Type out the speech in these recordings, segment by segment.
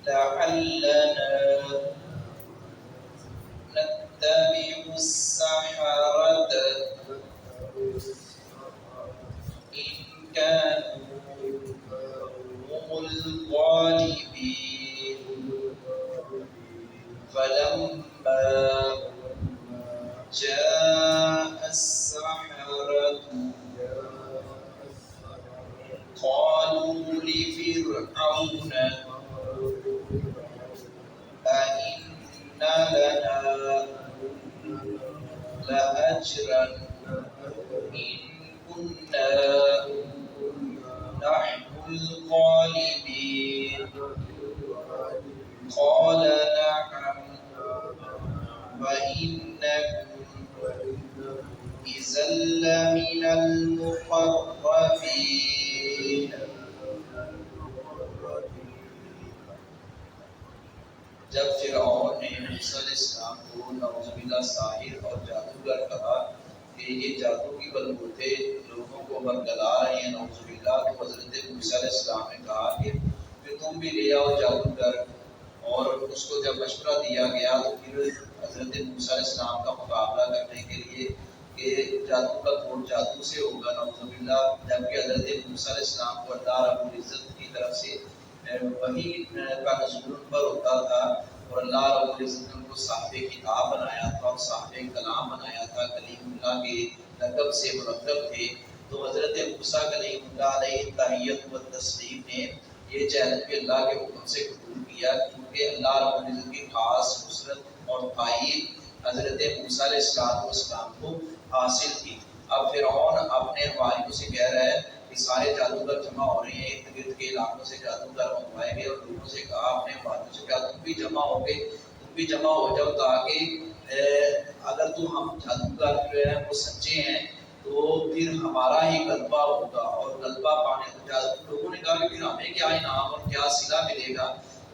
لعلنا نتبع السحرة إن كانوا هم الغالبين فلما جاء السحرة قالوا لفرعون أئن لنا لأجرا إن كنا نحن الغالبين قال نعم وإنكم إذا لمن المقربين. جب فرعون نے موسیٰ علیہ السلام کو نعوذ باللہ ساحر اور جادوگر کہا کہ یہ جادو کی بلبوتے لوگوں کو برگلا رہی ہیں نعوذ باللہ، تو حضرت موسیٰ علیہ السلام نے کہا کہ پھر تم بھی لے آؤ جادوگر، اور اس کو جب مشورہ دیا گیا تو پھر حضرت موسیٰ علیہ السلام کا مقابلہ کرنے کے لیے کہ جادو کا توڑ جادو سے ہوگا نعوذ باللہ، جبکہ حضرت موسیٰ علیہ السلام کو اللہ رب العزت کی طرف سے وحی کا نزول پر ہوتا تھا، اور اللہ رب العزت نے ان کو صاحب کتاب بنایا تھا اور صاحب کلام بنایا تھا، کلیم اللہ کے لقب سے مرکب تھے. تو حضرت موسیٰ کلیم اللہ علیہ تحیت و تسلیم نے یہ چیلنج بھی اللہ کے حکم سے قبول کیا، کیونکہ اللہ رب العزت کی خاص نصرت اور تائید حضرت موسیٰ علیہ السلام کو حاصل تھی. اب فرعون اپنے واریوں سے کہہ رہا ہے کہ سارے جادوگر جمع ہو رہے ہیں، ارد گرد کے علاقوں سے جادوگر منگوائے گئے، اور لوگوں سے کہا اپنے واریوں سے کہا تم بھی جمع ہو گئے، تم بھی جمع ہو جاؤ، تاکہ اگر تو ہم جادوگر جو ہیں وہ سچے ہیں تو پھر ہمارا ہی غلبہ ہوگا، اور غلبہ پانے لوگوں نے کہا کہ پھر ہمیں کیا انعام اور کیا صلہ ملے گا.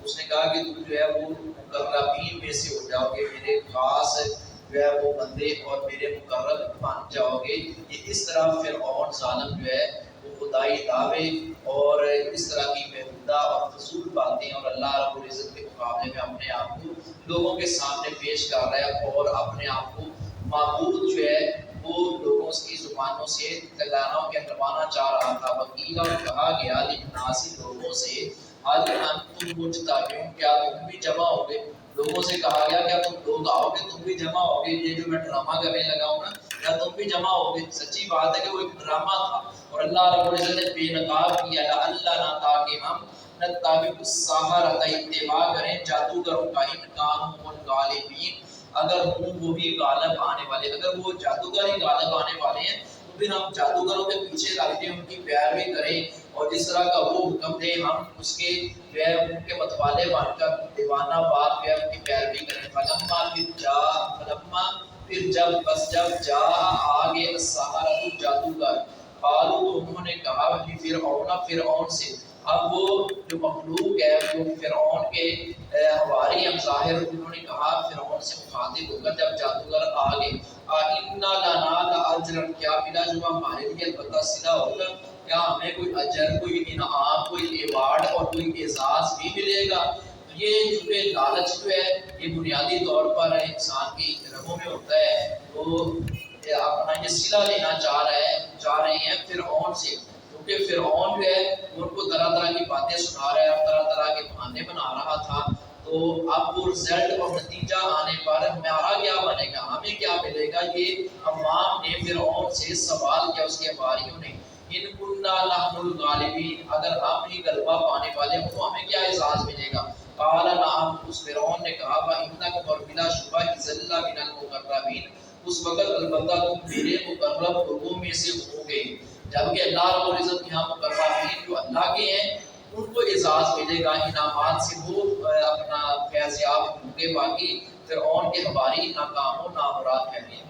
اس نے کہا کہ تم جو ہے وہ مقربین میں سے ہو جاؤ گے، میرے خاص جو ہے وہ بندے اور میرے مقرب بن جاؤ گے. یہ اس طرح فرعون ظالم جو ہے وہ خدائی دعوے اور اس طرح کی بےہودہ اور فضول باتیں اور اللہ رب العزت کے مقابلے میں اپنے آپ کو لوگوں کے سامنے پیش کر رہا ہے، اور اپنے آپ کو معبود جو ہے وہ لوگوں کی زبانوں سے تگانوں کے کروانا چاہ رہا تھا. وکیل اور کہا گیا للناس لوگوں سے حال انتم مجتمعون، کیا تم بھی جمع ہو گئے؟ لوگوں سے کہا گیا کیا تم لوگ آؤ گے، تم بھی جمع ہو گئے؟ یہ جو میں ڈرامہ کرنے لگا ہوں نا، کیا تم بھی جمع ہو گئے؟ سچی بات ہے کہ وہ ایک ڈرامہ تھا، اور اللہ رب العزت نے بے نقاب کیا اللہ نہ تاکہ ہم نتابع السحرۃ اتباع کریں جادوگروں کا، ان کانوا هم الغالبین، اگر ہوں وہ بھی غالب آنے والے. اگر وہ جادوگر ہی غالب آنے والے ہیں تو پھر ہم جادوگروں کے پیچھے لگ کے ان کی پیروی کریں، اور جس طرح کا وہ حکم دے ہم اس کے جو ہے ان کے متوالے بن کر دیوانہ وار جو ہے ان کی پیروی کریں. فلما پھر جب جا آگے السحرۃ جادوگر، قالوا تو انہوں نے کہا کہ فرعون سے، اب وہ جو مخلوق ہے وہ فرعون کے حواری ہم ظاہر، انہوں نے کہا فرعون سے مخاطب ہو کر جب جادوگر آگے، اِنَّا لَنَا لَأَجْرًا، کیا بلا جو ہمارے لیے البتہ صلہ ہوگا، کیا ہمیں کوئی اجر، کوئی انعام، کوئی ایوارڈ اور کوئی اعزاز بھی ملے گا؟ یہ جو لالچ جو ہے یہ بنیادی طور پر انسان کی رگوں میں ہوتا ہے، تو اپنا یہ صلہ لینا چاہ رہے ہیں فرعون سے، کیونکہ فرعون جو ہے ان کو طرح طرح کی باتیں سنا رہا ہے اور طرح طرح کے بہانے بنا رہا تھا. تو اب وہ رزلٹ اور نتیجہ آنے پر ہمارا کیا بنے گا، ہمیں کیا ملے گا؟ یہ عوام نے فرعون سے سوال کیا، اس کے حواریوں نے، ان کننا نحن الغالبین، اگر ہم ہی غلبہ پانے والے ہوں تو ہمیں کیا اعزاز ملے گا؟ قال نعم، اس فرعون نے کہا فإنکم، اور بلا شبہ ذل من المقربین، اس وقت البتہ تم میرے مقرب لوگوں میں سے ہو گے. جبکہ اللہ رب العزت یہاں مقربین جو اللہ کے ہیں ان کو اعزاز ملے گا، انعامات سے وہ اپنا فیض یاب ہوں گے، باقی فرعون کے حواری ناکام و نامراد ہیں.